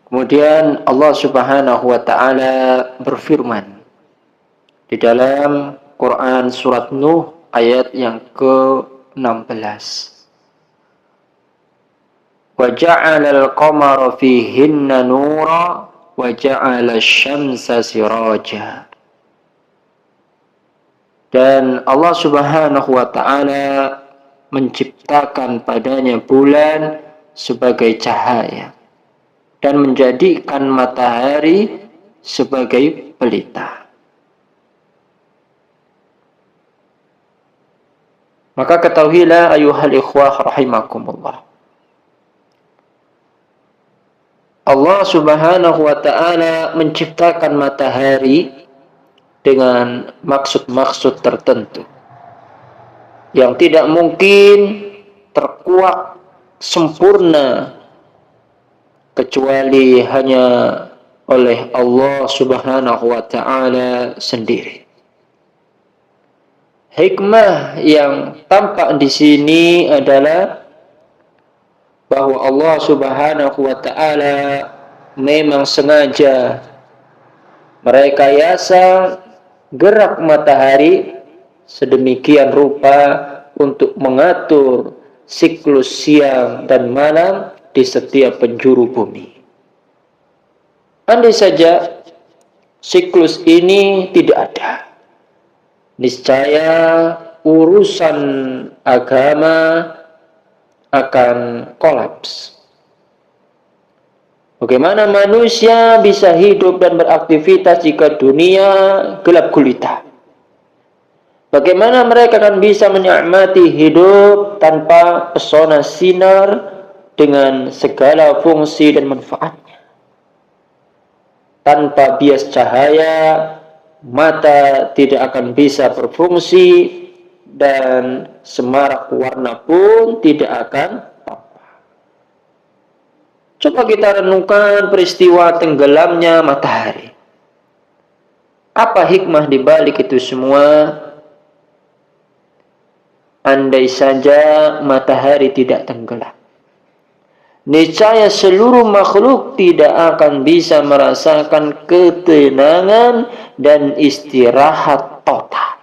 Kemudian Allah Subhanahu wa taala berfirman di dalam Quran surat Nuh ayat yang ke-16. Wa ja'alal qamara fihinna nura wa ja'ala asy-syamsa siraja. Dan Allah Subhanahu wa taala menciptakan padanya bulan sebagai cahaya dan menjadikan matahari sebagai pelita. Maka ketahuilah ayuhal ikhwah rahimakumullah, Allah Subhanahu wa taala menciptakan matahari dengan maksud-maksud tertentu yang tidak mungkin terkuak sempurna kecuali hanya oleh Allah Subhanahu wa taala sendiri. Hikmah yang tampak di sini adalah bahwa Allah Subhanahu wa taala memang sengaja merekayasa gerak matahari sedemikian rupa untuk mengatur siklus siang dan malam di setiap penjuru bumi. Andai saja siklus ini tidak ada, niscaya urusan agama akan kolaps. Bagaimana manusia bisa hidup dan beraktivitas jika dunia gelap gulita? Bagaimana mereka akan bisa menikmati hidup tanpa pesona sinar dengan segala fungsi dan manfaatnya? Tanpa bias cahaya, mata tidak akan bisa berfungsi dan semarak warna pun tidak akan tampak. Coba kita renungkan peristiwa tenggelamnya matahari. Apa hikmah di balik itu semua? Andai saja matahari tidak tenggelam, niscaya seluruh makhluk tidak akan bisa merasakan ketenangan dan istirahat total.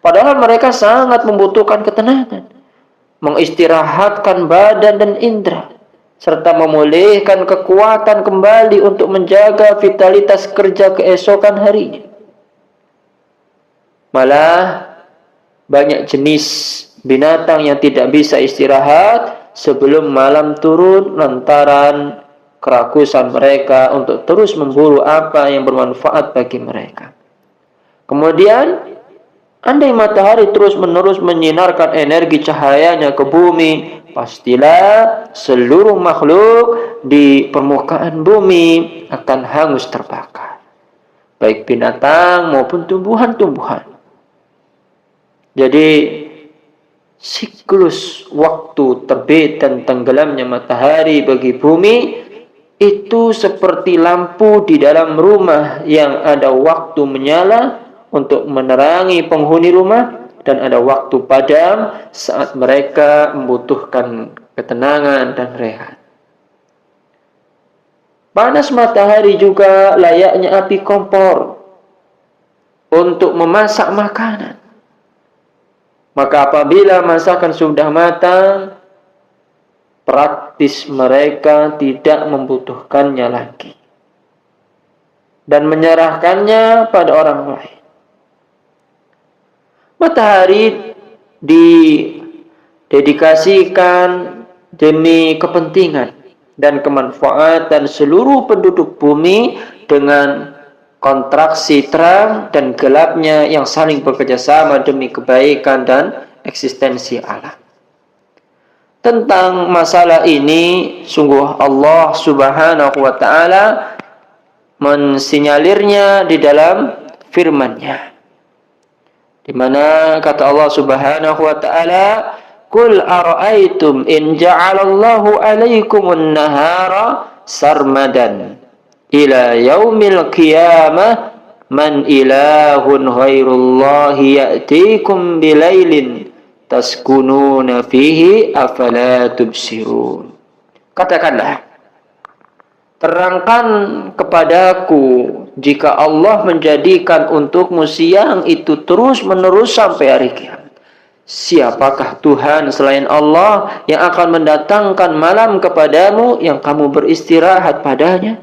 Padahal mereka sangat membutuhkan ketenangan, mengistirahatkan badan dan indera, serta memulihkan kekuatan kembali untuk menjaga vitalitas kerja keesokan harinya. Malah banyak jenis binatang yang tidak bisa istirahat sebelum malam turun lantaran kerakusan mereka untuk terus memburu apa yang bermanfaat bagi mereka. Kemudian, andai matahari terus-menerus menyinarkan energi cahayanya ke bumi, pastilah seluruh makhluk di permukaan bumi akan hangus terbakar, baik binatang maupun tumbuhan-tumbuhan. Jadi, siklus waktu terbit dan tenggelamnya matahari bagi bumi itu seperti lampu di dalam rumah yang ada waktu menyala untuk menerangi penghuni rumah dan ada waktu padam saat mereka membutuhkan ketenangan dan rehat. Panas matahari juga layaknya api kompor untuk memasak makanan. Maka apabila masakan sudah matang, praktis mereka tidak membutuhkannya lagi dan menyerahkannya pada orang lain. Matahari didedikasikan demi kepentingan dan kemanfaatan seluruh penduduk bumi dengan kontraksi terang dan gelapnya yang saling bekerjasama demi kebaikan dan eksistensi alam. Tentang masalah ini, sungguh Allah Subhanahu wa taala mensinyalirnya di dalam firman-Nya, di mana kata Allah Subhanahu wa taala, "Qul ara'aytum in ja'alallahu 'alaikumun nahara sarmadan ila yaumil qiyamah man ilahun ghairullahi ya'tikum bilailin taskununa fihi afala tubsirun." Katakanlah, terangkan kepadaku jika Allah menjadikan untukmu siang itu terus-menerus sampai hari kiamat. Siapakah Tuhan selain Allah yang akan mendatangkan malam kepadamu yang kamu beristirahat padanya?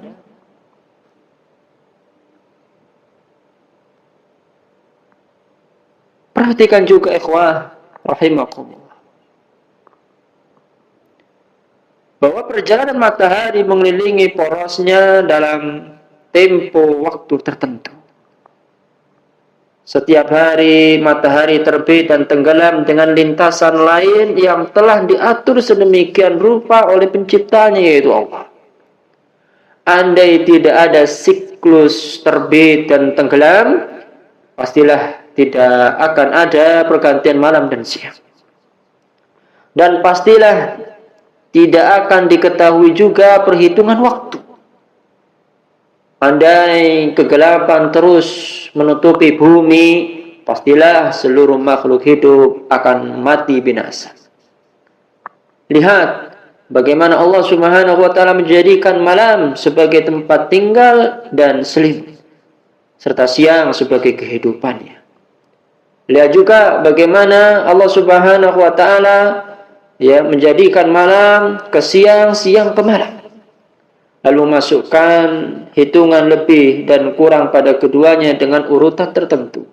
Perhatikan juga ikhwah rahimakumullah, bahwa perjalanan matahari mengelilingi porosnya dalam tempo waktu tertentu. Setiap hari matahari terbit dan tenggelam dengan lintasan lain yang telah diatur sedemikian rupa oleh penciptanya, yaitu Allah. Andai tidak ada siklus terbit dan tenggelam, pastilah tidak akan ada pergantian malam dan siang. Dan pastilah tidak akan diketahui juga perhitungan waktu. Andai kegelapan terus menutupi bumi, pastilah seluruh makhluk hidup akan mati binasa. Lihat bagaimana Allah Subhanahu wa taala menjadikan malam sebagai tempat tinggal dan selimut, serta siang sebagai kehidupannya. Lihat juga bagaimana Allah Subhanahu wa taala menjadikan malam ke siang, siang ke malam. Lalu masukkan hitungan lebih dan kurang pada keduanya dengan urutan tertentu.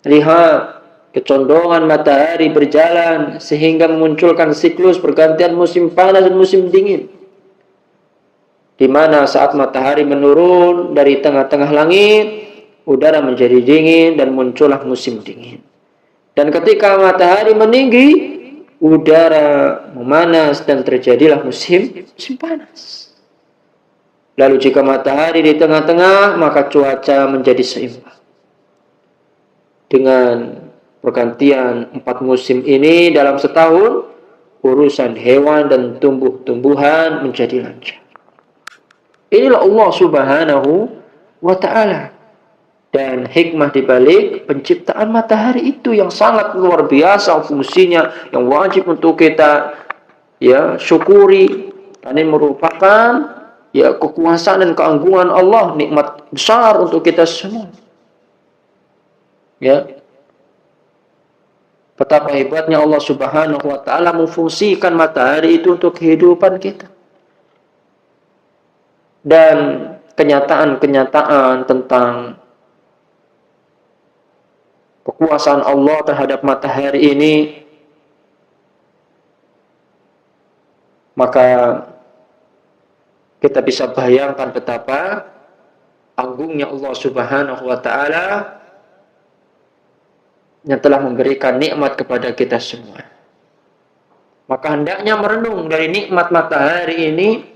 Lihat kecondongan matahari berjalan sehingga memunculkan siklus pergantian musim panas dan musim dingin, di mana saat matahari menurun dari tengah-tengah langit, udara menjadi dingin dan muncullah musim dingin. Dan ketika matahari meninggi, udara memanas dan terjadilah musim panas. Lalu jika matahari di tengah-tengah, maka cuaca menjadi seimbang. Dengan pergantian 4 musim ini dalam setahun, urusan hewan dan tumbuh-tumbuhan menjadi lancar. Inilah Allah Subhanahu wa taala. Dan hikmah dibalik penciptaan matahari itu yang sangat luar biasa fungsinya, yang wajib untuk kita syukuri. Ini merupakan kekuasaan dan keagungan Allah, nikmat besar untuk kita semua. Betapa hebatnya Allah Subhanahu wa taala memfungsikan matahari itu untuk kehidupan kita. Dan kenyataan-kenyataan tentang kekuasaan Allah terhadap matahari ini, maka kita bisa bayangkan betapa agungnya Allah Subhanahu wa taala yang telah memberikan nikmat kepada kita semua. Maka hendaknya merenung dari nikmat matahari ini.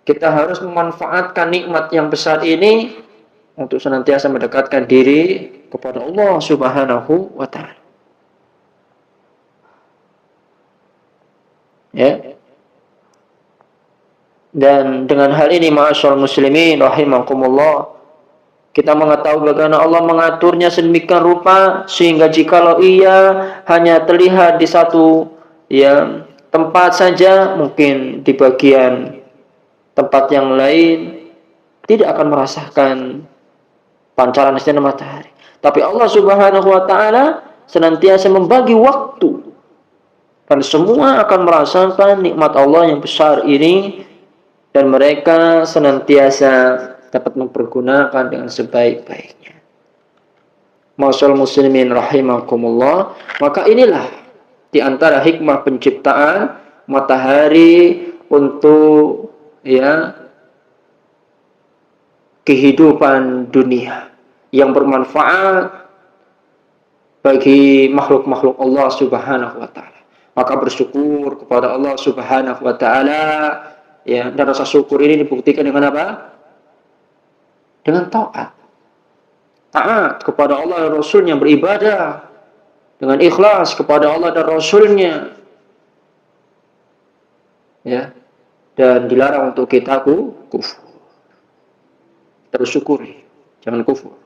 Kita harus memanfaatkan nikmat yang besar ini untuk senantiasa mendekatkan diri kepada Allah Subhanahu wa taala. Dan dengan hal ini ma'asyiral muslimin rahimakumullah, kita mengetahui bagaimana Allah mengaturnya sedemikian rupa sehingga jikalau ia hanya terlihat di satu tempat saja, mungkin di bagian tempat yang lain tidak akan merasakan pancaran sinar matahari. Tapi Allah Subhanahu wa taala senantiasa membagi waktu, dan semua akan merasakan nikmat Allah yang besar ini, dan mereka senantiasa dapat mempergunakan dengan sebaik-baiknya. Ma'asyiral muslimin rahimakumullah, maka inilah di antara hikmah penciptaan matahari untuk kehidupan dunia yang bermanfaat bagi makhluk-makhluk Allah Subhanahu wa taala. Maka bersyukur kepada Allah Subhanahu wa taala, dan rasa syukur ini dibuktikan dengan apa? Dengan taat. Taat kepada Allah dan Rasulnya, beribadah dengan ikhlas kepada Allah dan Rasulnya, dan dilarang untuk kita kufur. Terus syukuri, jangan kufur.